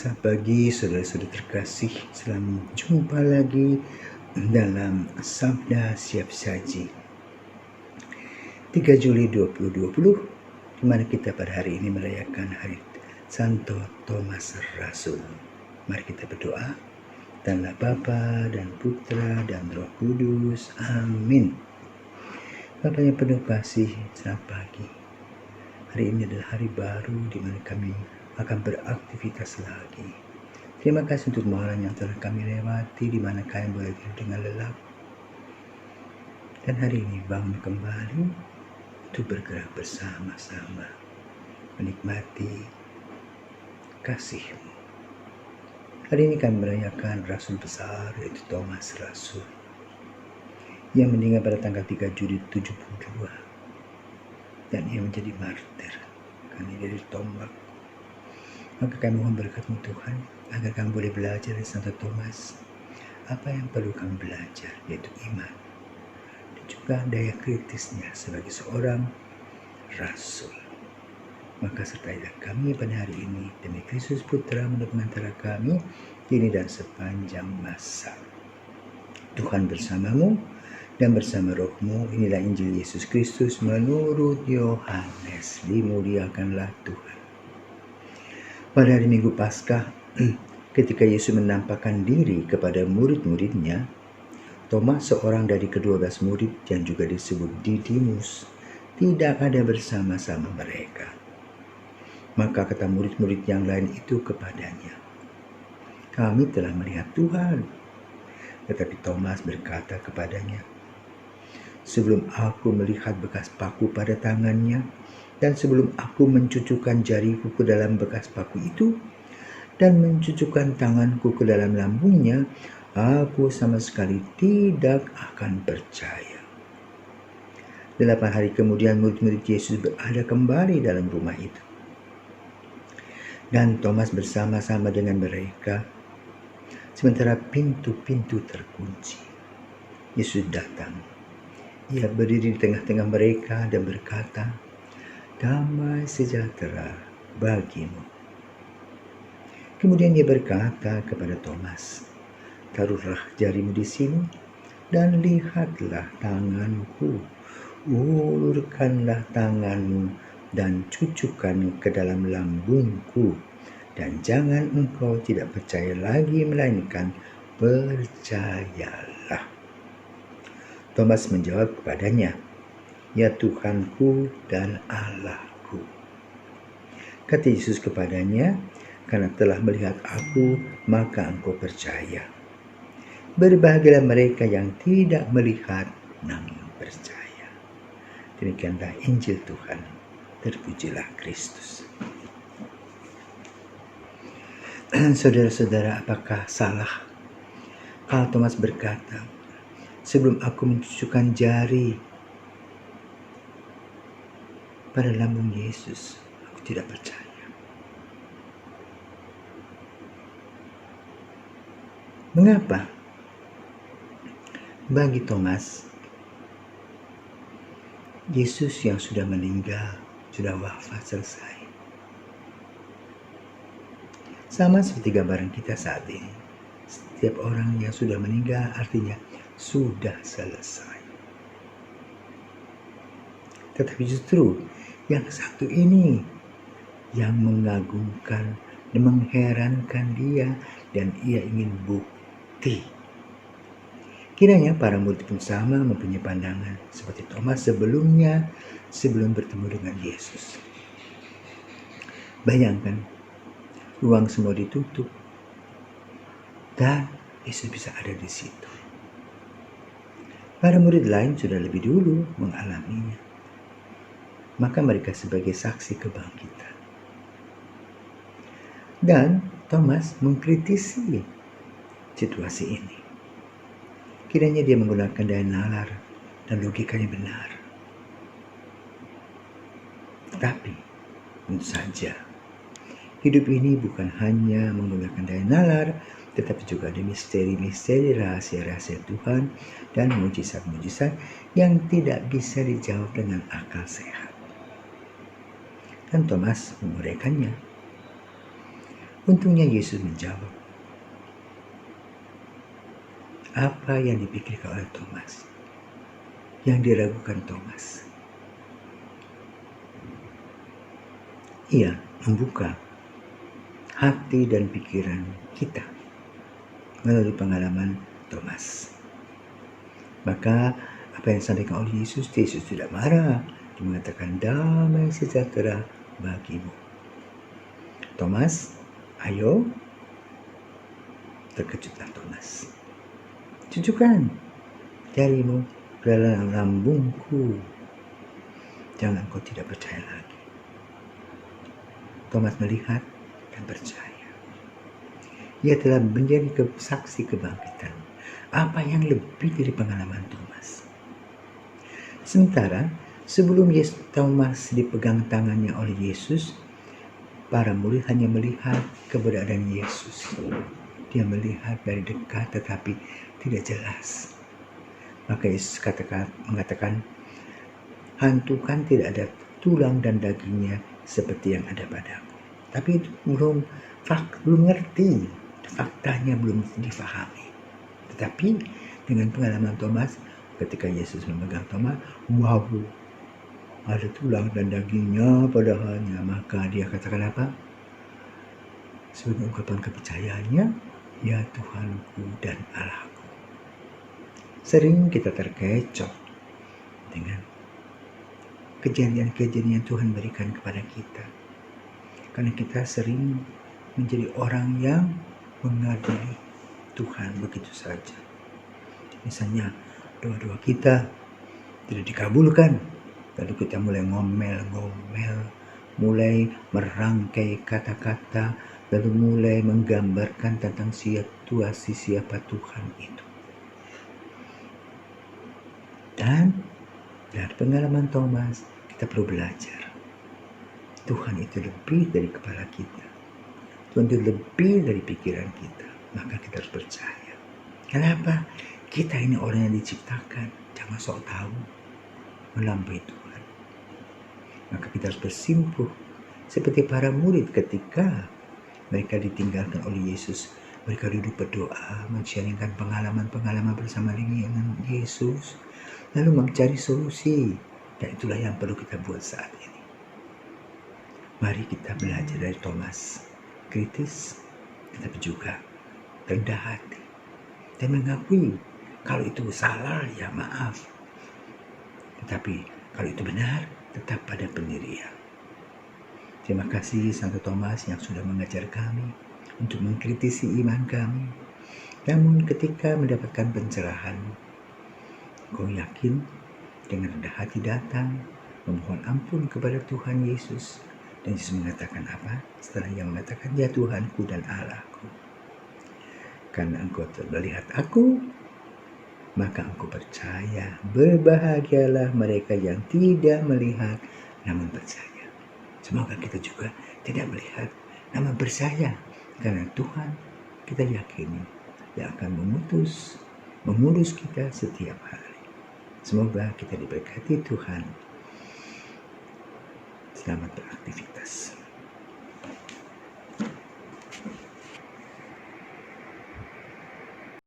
Selamat pagi saudara-saudara terkasih, selamat jumpa lagi dalam Sabda Siap Saji 3 Juli 2020, di mana kita pada hari ini merayakan Hari Santo Thomas Rasul. Mari kita berdoa. Dalam nama Bapa dan Putra dan Roh Kudus, amin. Bapa yang penuh kasih, selamat pagi. Hari ini adalah hari baru di mana kami akan beraktivitas lagi. Terima kasih untuk malam yang telah kami lewati, di mana kami boleh tidur dengan lelap. Dan hari ini bangun kembali untuk bergerak bersama-sama, menikmati kasih-Mu. Hari ini kami merayakan Rasul besar, yaitu Thomas Rasul, yang meninggal pada tanggal 3 Juli 72. Dan ia menjadi martir karena dia ditombak. Maka kami mohon berkat-Mu Tuhan, agar kami boleh belajar dari Santo Thomas apa yang perlu kami belajar, yaitu iman dan juga daya kritisnya sebagai seorang rasul. Maka sertailah kami pada hari ini, demi Kristus Putra menurut antara kami kini dan sepanjang masa. Tuhan bersamamu dan bersama rohmu. Inilah Injil Yesus Kristus menurut Yohanes. Dimuliakanlah Tuhan. Pada hari Minggu Paskah, ketika Yesus menampakkan diri kepada murid-muridnya, Thomas, seorang dari ke-12 murid yang juga disebut Didimus, tidak ada bersama-sama mereka. Maka kata murid-murid yang lain itu kepadanya, "Kami telah melihat Tuhan." Tetapi Thomas berkata kepadanya, "Sebelum aku melihat bekas paku pada tangannya, dan sebelum aku mencucukkan jariku ke dalam bekas paku itu, dan mencucukkan tanganku ke dalam lambungnya, aku sama sekali tidak akan percaya." 8 hari kemudian murid-murid Yesus berada kembali dalam rumah itu. Dan Thomas bersama-sama dengan mereka, sementara pintu-pintu terkunci. Yesus datang. Ia berdiri di tengah-tengah mereka dan berkata, "Damai sejahtera bagimu." Kemudian ia berkata kepada Thomas, "Taruhlah jarimu di sini dan lihatlah tanganku. Ulurkanlah tanganmu dan cucukkan ke dalam lambungku. Dan jangan engkau tidak percaya lagi, melainkan percayalah." Thomas menjawab kepadanya, "Ya Tuhanku dan Allahku." Kata Yesus kepadanya, "Karena telah melihat aku, maka engkau percaya. Berbahagialah mereka yang tidak melihat namun percaya." Demikianlah Injil Tuhan. Terpujilah Kristus. Saudara-saudara, apakah salah kalau Thomas berkata, "Sebelum aku mencucukkan jari pada lambung Yesus, aku tidak percaya"? Mengapa? Bagi Thomas, Yesus yang sudah meninggal, sudah wafat, selesai. Sama seperti gambaran kita saat ini. Setiap orang yang sudah meninggal artinya sudah selesai. Tetapi justru yang satu ini yang mengagumkan dan mengherankan dia, dan ia ingin bukti. Kiranya para murid pun sama mempunyai pandangan seperti Thomas sebelumnya, sebelum bertemu dengan Yesus. Bayangkan, ruang semua ditutup dan Yesus bisa ada di situ. Para murid lain sudah lebih dulu mengalaminya, maka mereka sebagai saksi kebangkitan. Dan Thomas mengkritisi situasi ini. Kiranya dia menggunakan daya nalar dan logikanya benar. Tetapi tentu saja hidup ini bukan hanya menggunakan daya nalar, tetapi juga ada misteri-misteri, rahasia-rahasia Tuhan dan mujizat-mujizat yang tidak bisa dijawab dengan akal sehat. Dan Thomas menguraikannya. Untungnya Yesus menjawab apa yang dipikirkan oleh Thomas, yang diragukan Thomas. Ia membuka hati dan pikiran kita melalui pengalaman Thomas. Maka apa yang disampaikan oleh Yesus tidak marah. Dia mengatakan damai sejahtera bagimu. Thomas, ayo. Terkejutlah Thomas. Tunjukkan jarimu ke dalam lambungku. Jangan kau tidak percaya lagi. Thomas melihat dan percaya. Ia telah menjadi saksi kebangkitan. Apa yang lebih dari pengalaman Thomas? Sementara sebelum Thomas dipegang tangannya oleh Yesus, para murid hanya melihat keberadaan Yesus. Dia melihat dari dekat tetapi tidak jelas. Maka Yesus mengatakan, hantu kan tidak ada tulang dan dagingnya seperti yang ada padaku. Tapi itu belum ngerti, faktanya belum difahami. Tetapi dengan pengalaman Thomas, ketika Yesus memegang Thomas, wow, ada tulang dan dagingnya padahalnya. Maka dia katakan apa? Sebagai ungkapan kepercayaannya, ya Tuhanku dan Allahku. Sering kita terkecoh dengan kejadian-kejadian yang Tuhan berikan kepada kita. Karena kita sering menjadi orang yang mengadili Tuhan begitu saja. Misalnya doa-doa kita tidak dikabulkan, lalu kita mulai ngomel-ngomel, mulai merangkai kata-kata, lalu mulai menggambarkan tentang situasi siapa Tuhan itu. Dan dari pengalaman Thomas, kita perlu belajar. Tuhan itu lebih dari kepala kita. Tuhan itu lebih dari pikiran kita. Maka kita harus percaya. Kenapa? Kita ini orang yang diciptakan. Jangan sok tahu melampaui Tuhan. Maka kita harus bersimpuh seperti para murid ketika mereka ditinggalkan oleh Yesus. Mereka duduk berdoa, men-sharingkan pengalaman-pengalaman bersama dengan Yesus, lalu mencari solusi. Dan itulah yang perlu kita buat saat ini. Mari kita belajar dari Thomas, kritis, tetapi juga rendah hati, dan mengakui kalau itu salah, ya maaf. Tetapi kalau itu benar, tetap pada pendirian. Terima kasih Santo Thomas yang sudah mengajar kami untuk mengkritisi iman kami. Namun ketika mendapatkan pencerahan, kau yakin dengan rendah hati datang, memohon ampun kepada Tuhan Yesus. Dan Yesus mengatakan apa? Setelah ia mengatakan, ya Tuhanku dan Allahku. Karena engkau telah melihat aku, maka engkau percaya. Berbahagialah mereka yang tidak melihat namun percaya. Semoga kita juga tidak melihat namun percaya. Karena Tuhan kita yakini yang akan mengurus kita setiap hari. Semoga kita diberkati Tuhan. Selamat beraktivitas.